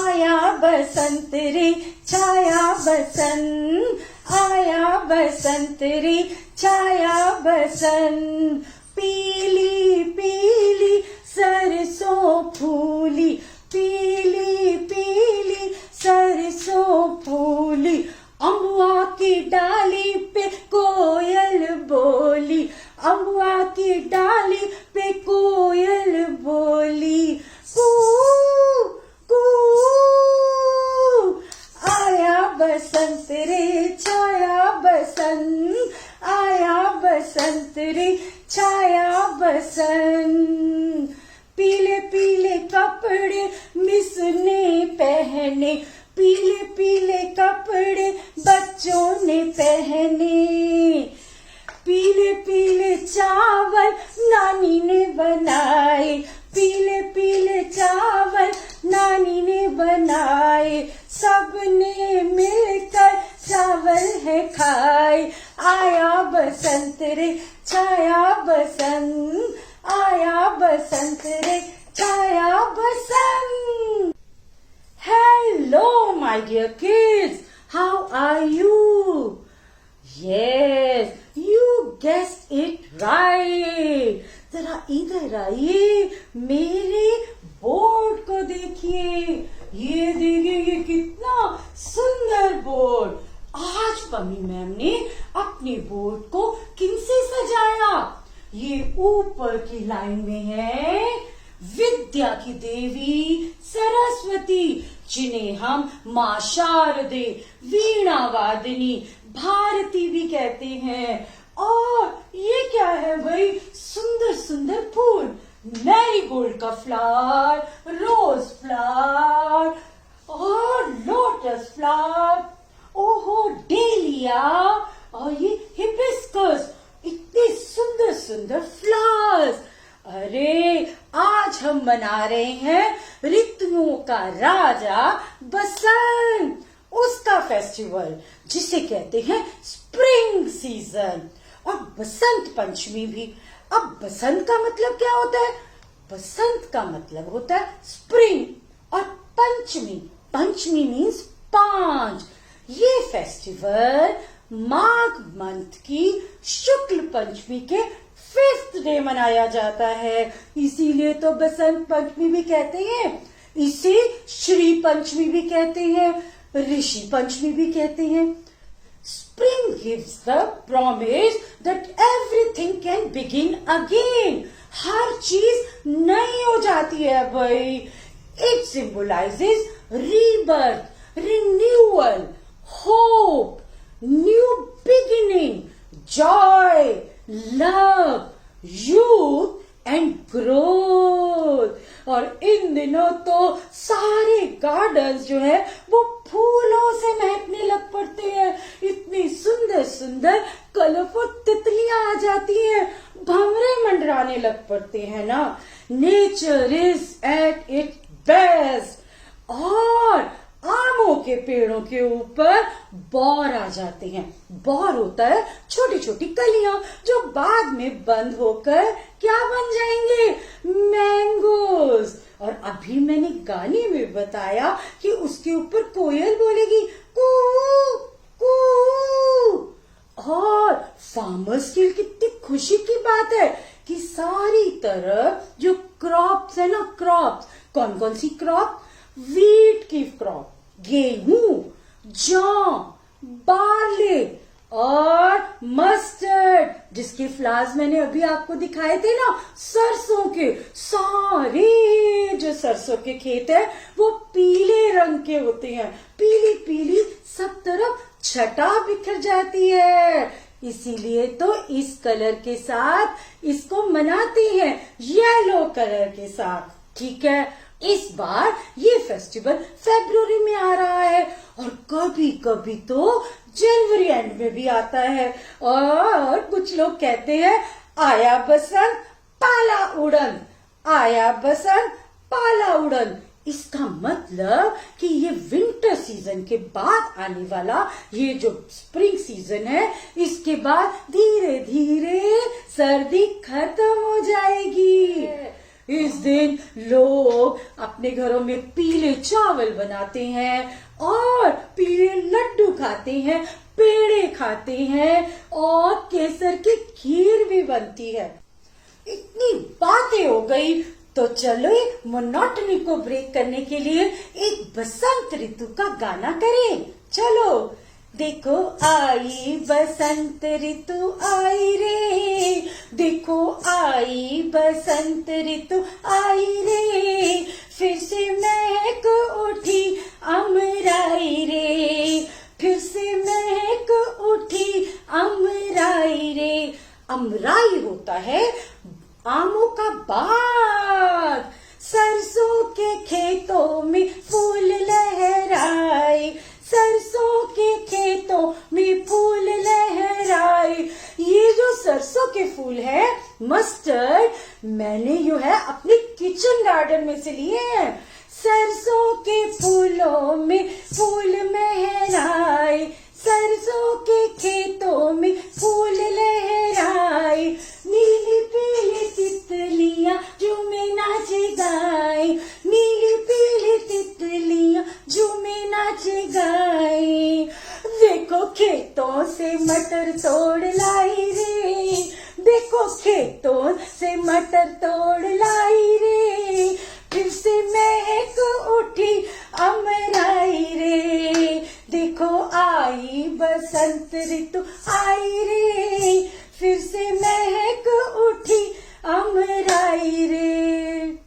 आया बसंत रे छाया बसंत, आया बसंत रे छाया बसंत। पीली पीली सरसों फूली, पीली पीली सरसों फूली। अम्बुआ की डाली पे कोयल बोली, अम्बुआ की डाली पे कोयल बोली। कू कू आया बसंत रे छाया बसंत, आया बसंत रे छाया बसंत। पीले पीले कपड़े मिसने पहने, पीले पीले कपड़े बच्चों ने पहने। पीले पीले चावल नानी ने बनाए, पीले पीले चावल नानी ने बनाए। सबने मिलकर चावल है खाए। आया बसंत रे छाया बसंत, आया बसंत रे छाया बसंत। Hello, my dear kids. How are you? Yes, you guessed it right. जरा इधर आइए, मेरे बोर्ड को देखिए। ये देखिए, ये कितना सुंदर बोर्ड। आज पम्मी मैम ने अपने बोर्ड को किनसे सजाया? ये ऊपर की लाइन में है विद्या की देवी सरस्वती, जिन्हें हम माँ शारदे, वीणा वादिनी, भारती भी कहते हैं। और ये क्या है भाई? सुंदर सुंदर फूल, मैरीगोल्ड का फ्लावर, रोज फ्लावर और लोटस फ्लावर, ओहो डेलिया और ये हिबिस्कस। इतने सुंदर सुंदर फ्लावर्स। अरे आज हम मना रहे हैं ऋतुओं का राजा बसंत, उसका फेस्टिवल जिसे कहते हैं स्प्रिंग सीजन और बसंत पंचमी भी। अब बसंत का मतलब क्या होता है? बसंत का मतलब होता है स्प्रिंग और पंचमी, पंचमी मीन्स 5। ये फेस्टिवल माघ मंथ की शुक्ल पंचमी के 5th डे मनाया जाता है, इसीलिए तो बसंत पंचमी भी कहते हैं। इसे श्री पंचमी भी कहते हैं, ऋषि पंचमी भी कहते हैं। Spring gives the promise that everything can begin again. हर चीज नई हो जाती है भाई। It symbolises rebirth, renewal, hope, new beginning, joy, love, youth and growth. और इन दिनों तो सारे गार्डन्स जो है वो फूलों से महकने लग पड़ते हैं। इतनी सुंदर सुंदर कलरफुल तितलियां आ जाती हैं, भंवरे मंडराने लग पड़ते हैं ना। Nature is at its best. और आमों के पेड़ों के ऊपर बौर आ जाते हैं। बौर होता है छोटी छोटी कलियां जो बाद में बंद होकर क्या बन जाएंगे? मैंगोज। और अभी मैंने गाने में बताया कि उसके ऊपर कोयल बोलेगी कू कू। और फार्मर्स की कितनी खुशी की बात है कि सारी तरफ जो क्रॉप्स है ना, क्रॉप्स कौन कौन सी क्रॉप? वीट की क्रॉप, गेहूं, जौ, बार्ले और मस्टर्ड, जिसके फ्लावर्स मैंने अभी आपको दिखाए थे ना, सरसों के। सारे जो सरसों के खेत है वो पीले रंग के होते हैं, पीली पीली सब तरफ छटा बिखर जाती है। इसीलिए तो इस कलर के साथ इसको मनाते हैं, येलो कलर के साथ। ठीक है, इस बार ये फेस्टिवल फरवरी में आ रहा है और कभी कभी तो जनवरी एंड में भी आता है। और कुछ लोग कहते हैं आया बसंत पाला उड़न, आया बसंत पाला उड़न। इसका मतलब कि ये विंटर सीजन के बाद आने वाला ये जो स्प्रिंग सीजन है, इसके बाद धीरे धीरे सर्दी खत्म हो जाएगी। इस दिन लोग अपने घरों में पीले चावल बनाते हैं और पीले लड्डू खाते हैं, पेड़े खाते हैं और केसर की खीर भी बनती है। इतनी बातें हो गई तो चलो मोनोटनी को ब्रेक करने के लिए एक बसंत ऋतु का गाना करें। चलो, देखो आई बसंत ऋतु आई रे, देखो आई बसंत ऋतु आई रे, फिर से महक उठी अमराई रे, फिर से महक उठी अमराई रे। अमराई होता है आमों का बाग, सरसों के खेतों में फूल लहराए, सरसों के खेतों में फूल लहराए। ये जो सरसों के फूल है मस्टर्ड, मैंने जो है अपने किचन गार्डन में से लिए हैं। सरसों के फूलों में फूल महराए, सरसों के खेतों में फूल लहराए, नीली पीली तितलियां झूमे नाचे गाए, नीली पीली तितलियां झूमे नाचे गाए। देखो खेतों से मटर तोड़ लाई रे, देखो खेतों से मटर तोड़ लाई रे, फिर से महक उठी अमराई रे, देखो आई बसंत ऋतु आई रे, फिर से महक उठी अमराई रे।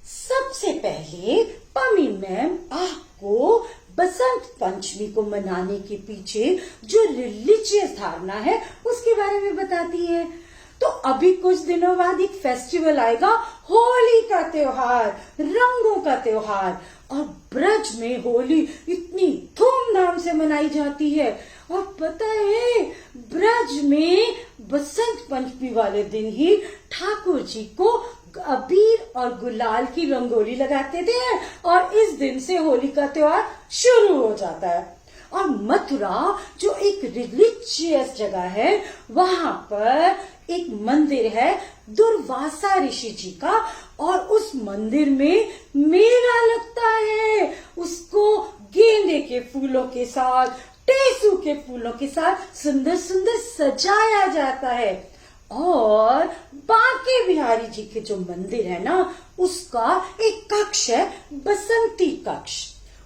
सबसे पहले पमी मैम आपको बसंत पंचमी को मनाने के पीछे जो रिलीजियस धारणा है उसके बारे में बताती है। तो अभी कुछ दिनों बाद एक फेस्टिवल आएगा, होली का त्योहार, रंगों का त्योहार। और ब्रज में होली इतनी धूमधाम से मनाई जाती है। और पता है ब्रज में बसंत पंचमी वाले दिन ही ठाकुर जी को अबीर और गुलाल की रंगोली लगाते थे और इस दिन से होली का त्योहार शुरू हो जाता है। और मथुरा जो एक रिलीजियस जगह है, वहां पर एक मंदिर है दुर्वासा ऋषि जी का, और उस मंदिर में मेला लगता है। उसको गेंदे के फूलों के साथ, टेसू के फूलों के साथ सुंदर सुंदर सजाया जाता है। और बांके बिहारी जी के जो मंदिर है ना, उसका एक कक्ष है बसंती कक्ष,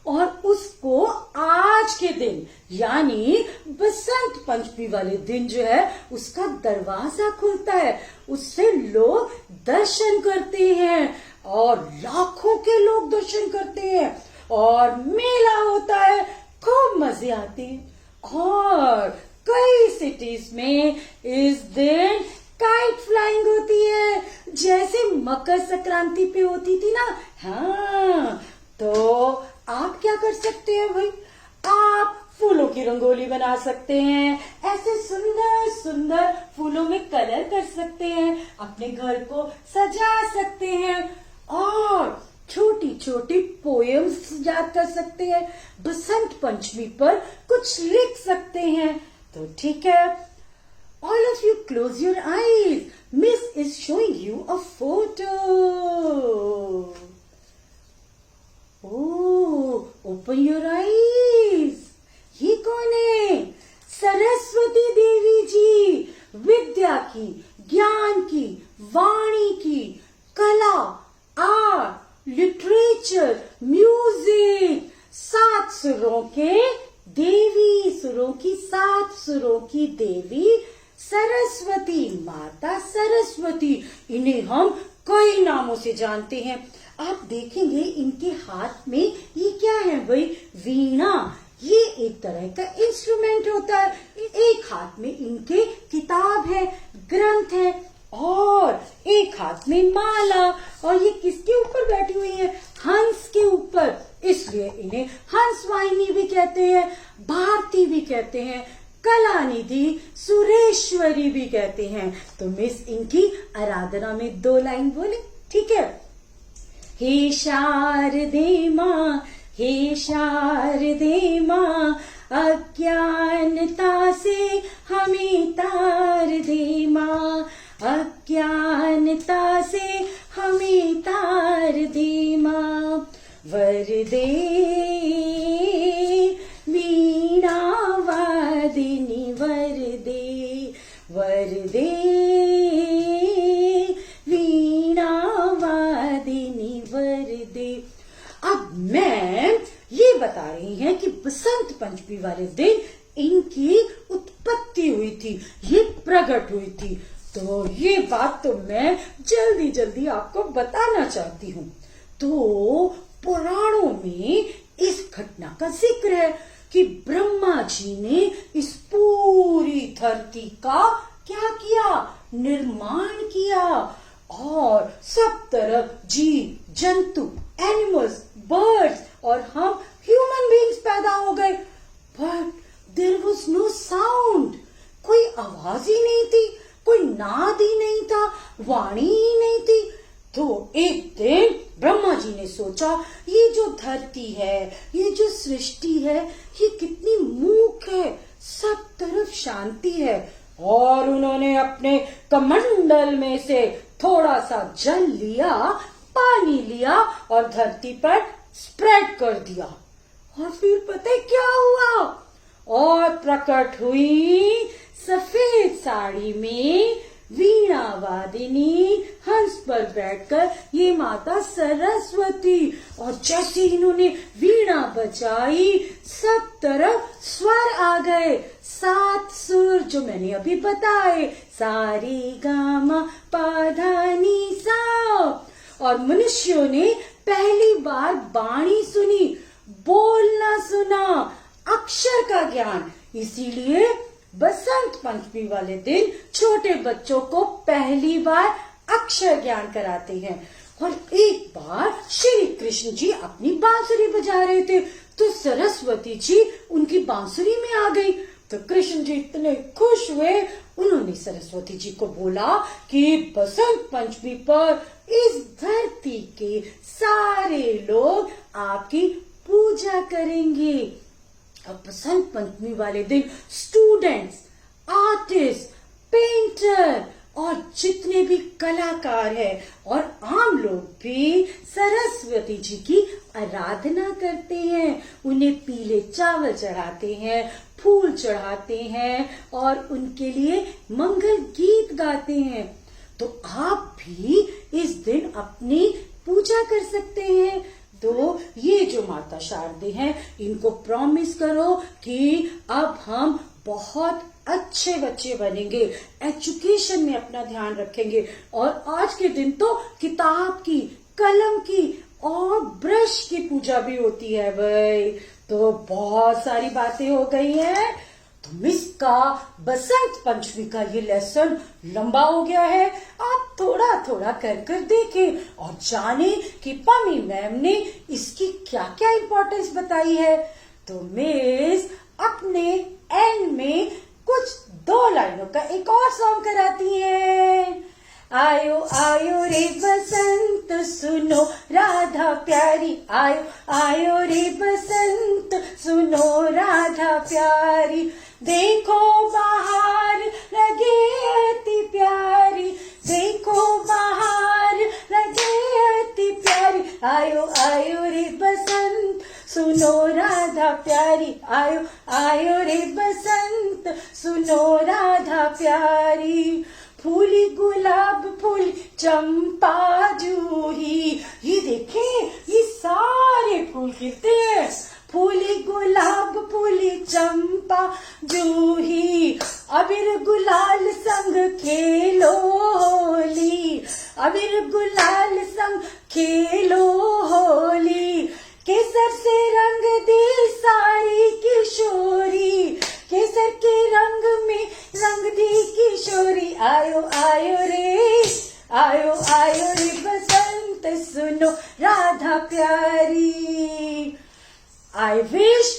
और उसको आज के दिन यानी बसंत पंचमी वाले दिन जो है उसका दरवाजा खुलता है, उससे लोग दर्शन करते हैं और लाखों के लोग दर्शन करते हैं और मेला होता है, खूब मजे आते हैं। और कई सिटीज में इस दिन काइट फ्लाइंग होती है, जैसे मकर संक्रांति पे होती थी ना। हाँ, तो आप क्या कर सकते हैं भाई, आप फूलों की रंगोली बना सकते हैं, ऐसे सुंदर सुंदर फूलों में कलर कर सकते हैं, अपने घर को सजा सकते हैं और छोटी छोटी पोएम्स याद कर सकते हैं, बसंत पंचमी पर कुछ लिख सकते हैं। तो ठीक है, all of you close your eyes, Miss is showing you a photo. Oh, open your eyes. ये कौन है? सरस्वती देवी जी, विद्या की, ज्ञान की, वाणी की, कला, आर्ट, लिटरेचर, म्यूजिक, 7 सुरों के देवी, सुरों की 7 सुरों की देवी सरस्वती, माता सरस्वती। इन्हें हम कई नामों से जानते हैं। आप देखेंगे इनके हाथ में ये क्या है भाई, वीणा। ये एक तरह का इंस्ट्रूमेंट होता है। एक हाथ में इनके किताब है, ग्रंथ है, और एक हाथ में माला। और ये किसके ऊपर बैठी हुई है? हंस के ऊपर, इसलिए इन्हें हंसवाहिनी भी कहते हैं, भारती भी कहते हैं, कलानिधि, सुरेश्वरी भी कहते हैं। तो मिस इनकी आराधना में 2 लाइन बोले, ठीक है। हे शारदे माँ, हे शारदे माँ, अज्ञानता से हमें तार दे माँ, अज्ञानता से हमें तार दे माँ, वर दे वीणा वादिनी, वर दे वीणा वादिनी, वर दे। अब मैम ये बता रही हैं कि बसंत पंचमी वाले दिन इनकी उत्पत्ति हुई थी, ये प्रकट हुई थी। तो ये बात तो मैं जल्दी जल्दी आपको बताना चाहती हूँ। तो पुराणों में इस घटना का जिक्र है कि ब्रह्मा जी ने इस पूरी धरती का क्या किया, निर्माण किया, और सब तरफ जीव जंतु, एनिमल्स, बर्ड्स और हम ह्यूमन बीइंग्स पैदा हो गए। But there was no sound, कोई आवाज ही नहीं थी, कोई नाद ही नहीं था, वाणी ही नहीं थी। तो एक दिन ब्रह्मा जी ने सोचा, ये जो धरती है, ये जो सृष्टि है, ये कितनी मूक है, सब तरफ शांति है। और उन्होंने अपने कमंडल में से थोड़ा सा जल लिया, पानी लिया और धरती पर स्प्रेड कर दिया। और फिर पता है क्या हुआ, और प्रकट हुई सफेद साड़ी में वीणा वादिनी, हंस पर बैठकर ये माता सरस्वती। और जैसे इन्होंने वीणा बजाई, सब तरफ स्वर आ गए, 7 सुर जो मैंने अभी बताए, सारी गामा पाधानी सा। और मनुष्यों ने पहली बार वाणी सुनी, बोलना सुना, अक्षर का ज्ञान। इसीलिए बसंत पंचमी वाले दिन छोटे बच्चों को पहली बार अक्षर ज्ञान कराते हैं। और एक बार श्री कृष्ण जी अपनी बांसुरी बजा रहे थे, तो सरस्वती जी उनकी बांसुरी में आ गई। तो कृष्ण जी इतने खुश हुए, उन्होंने सरस्वती जी को बोला कि बसंत पंचमी पर इस धरती के सारे लोग आपकी पूजा करेंगे। अब बसंत पंचमी वाले दिन स्टूडेंट्स, आर्टिस्ट, पेंटर और जितने भी कलाकार हैं और आम लोग भी सरस्वती जी की आराधना करते हैं। उन्हें पीले चावल चढ़ाते हैं, फूल चढ़ाते हैं और उनके लिए मंगल गीत गाते हैं। तो आप भी इस दिन अपनी पूजा कर सकते हैं। तो ये जो माता शारदे हैं, इनको प्रॉमिस करो कि अब हम बहुत अच्छे बच्चे बनेंगे, एजुकेशन में अपना ध्यान रखेंगे। और आज के दिन तो किताब की, कलम की और ब्रश की पूजा भी होती है भाई। तो बहुत सारी बातें हो गई हैं। तो मिस का बसंत पंचमी का ये लेसन लंबा हो गया है, आप थोड़ा थोड़ा कर देखें और जाने कि पमी मैम ने इसकी क्या क्या इम्पोर्टेंस बताई है। तो मिस अपने एंड में कुछ 2 लाइनों का एक और सॉन्ग कराती है। आयो आयो रे बसंत सुनो राधा प्यारी, आयो आयो रे बसंत सुनो राधा प्यारी, देखो बाहर लगे अति प्यारी, देखो बाहर लगे अति प्यारी, आयो आयो रे बसंत सुनो राधा प्यारी, आयो आयो रे बसंत सुनो राधा प्यारी। फूली गुलाब फूल चंपा जूही, ये देखें ये सारे फूल खिलते हैं। फूली गुलाब फूली चंपा जूही, अबीर गुलाल संग खेलो होली, अबीर गुलाल संग खेलो होली, केसर से रंग दी सारी किशोरी, केसर के रंग में रंग दी किशोरी, आयो आयो रे, आयो आयो रे बसंत सुनो राधा प्यारी। I wish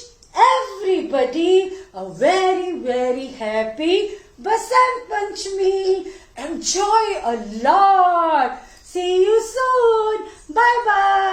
everybody a very very happy Basant Panchami. Enjoy a lot. See you soon. Bye bye.